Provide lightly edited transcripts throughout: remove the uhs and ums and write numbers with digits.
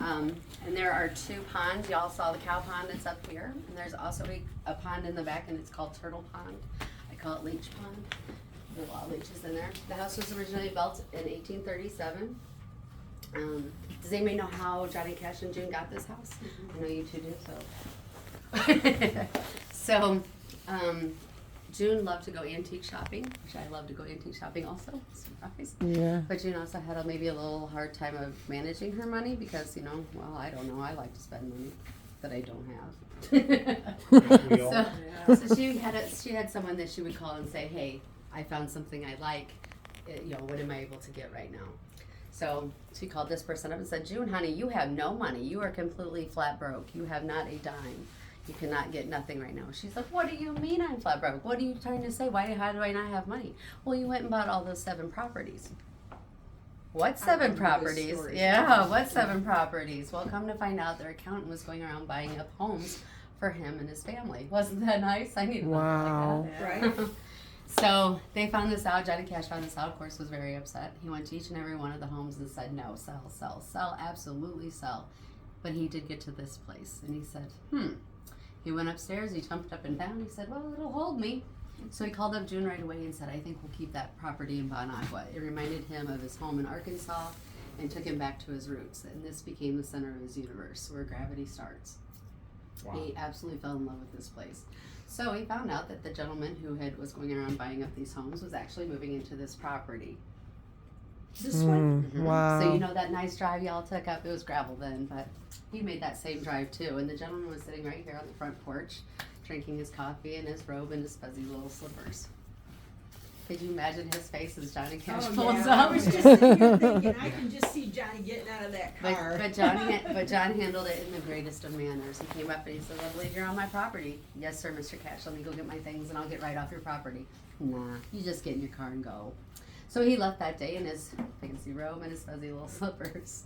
And there are 2 ponds. Y'all saw the cow pond that's up here. And there's also a pond in the back, and it's called Turtle Pond. I call it Leech Pond. There's a lot of leeches in there. The house was originally built in 1837. Does anybody know how Johnny Cash and June got this house? I know you two do, so. So, June loved to go antique shopping, which I love to go antique shopping also, surprise. Yeah. But June also had maybe a little hard time of managing her money because, well, I don't know, I like to spend money that I don't have. We all- So she had someone that she would call and say, hey, I found something I like, what am I able to get right now? So she called this person up and said, June, honey, you have no money. You are completely flat broke. You have not a dime. You cannot get nothing right now. She's like, what do you mean I'm flat broke? What are you trying to say? How do I not have money? Well, you went and bought all those 7 properties. What 7 properties? Yeah, what 7 properties? Well, come to find out their accountant was going around buying up homes for him and his family. Wasn't that nice? I need a Wow. like that. Right? So they found this out. Johnny Cash found this out. Of course, was very upset. He went to each and every one of the homes and said, no, sell, absolutely sell. But he did get to this place, and he said, He went upstairs, he jumped up and down, he said, well, it'll hold me. So he called up June right away and said, I think we'll keep that property in Bon Aqua. It reminded him of his home in Arkansas and took him back to his roots. And this became the center of his universe, where gravity starts. Wow. He absolutely fell in love with this place. So he found out that the gentleman who was going around buying up these homes was actually moving into this property. This one? Wow. So that nice drive y'all took up, it was gravel then, but he made that same drive too. And the gentleman was sitting right here on the front porch, drinking his coffee in his robe and his fuzzy little slippers. Could you imagine his face as Johnny Cash Oh, pulls yeah. up? I was just sitting here thinking, I can just see Johnny getting out of that car. But John handled it in the greatest of manners. He came up and he said, I believe you're on my property. Yes, sir, Mr. Cash. Let me go get my things and I'll get right off your property. Nah, you just get in your car and go. So he left that day in his fancy robe and his fuzzy little slippers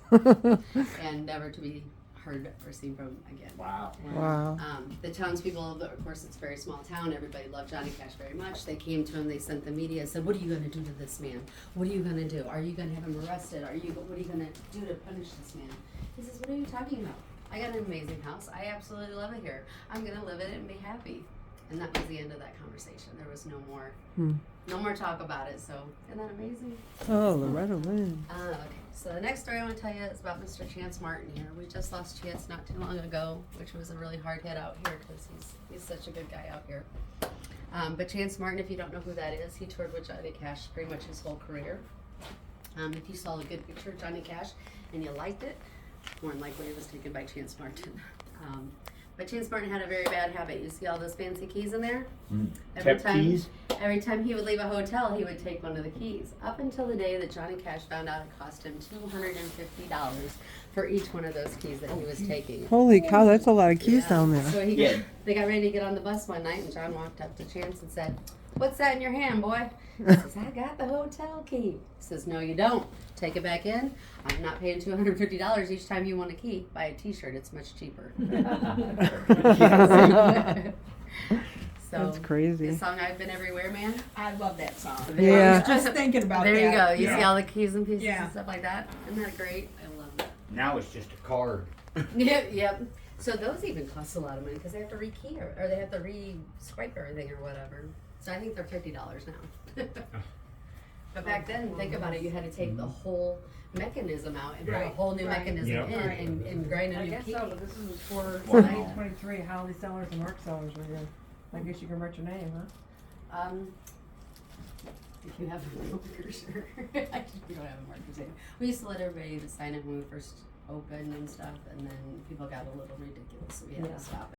and never to be heard or seen from again. Wow. Wow. The townspeople, of course, it's a very small town. Everybody loved Johnny Cash very much. They came to him. They sent the media. Said, "What are you going to do to this man? What are you going to do? Are you going to have him arrested? What are you going to do to punish this man?" He says, "What are you talking about? I got an amazing house. I absolutely love it here. I'm going to live in it and be happy." And that was the end of that conversation. There was no more talk about it. So, isn't that amazing? Oh, Loretta Lynn. Okay, so the next story I want to tell you is about Mr. Chance Martin here. We just lost Chance not too long ago, which was a really hard hit out here because he's such a good guy out here. But Chance Martin, if you don't know who that is, he toured with Johnny Cash pretty much his whole career. If you saw a good picture of Johnny Cash and you liked it, more than likely it was taken by Chance Martin. But Chance Martin had a very bad habit. You see all those fancy keys in there? Kept keys? Every time he would leave a hotel, he would take one of the keys. Up until the day that Johnny Cash found out it cost him $250 for each one of those keys that he was taking. Holy cow, that's a lot of keys down there. So they got ready to get on the bus one night, and John walked up to Chance and said, "What's that in your hand, boy?" He says, "I got the hotel key." He says, "No, you don't. Take it back in. I'm not paying $250 each time you want a key. Buy a t-shirt. It's much cheaper." So, That's crazy. the song "I've Been Everywhere, Man." I love that song. Yeah. I was just thinking about There you go. that. You see Yeah. all the keys and pieces Yeah. and stuff like that. Isn't that great? I love it. Now it's just a card. Yep. So those even cost a lot of money because they have to rekey or they have to re-swipe everything or whatever. So I think they're $50 now. But back then, think about it. You had to take the whole mechanism out and put a Right, whole new right. mechanism Yep. in and grind a I new guess key. so, but this is for Wow. 2023 Holly Sellers and Mark Sellers right here. I guess you can write your name, huh? If you have a marker, sure. We don't have a marker saying. We used to let everybody sign it when we first opened and stuff, and then people got a little ridiculous, so we had Yeah. to stop it.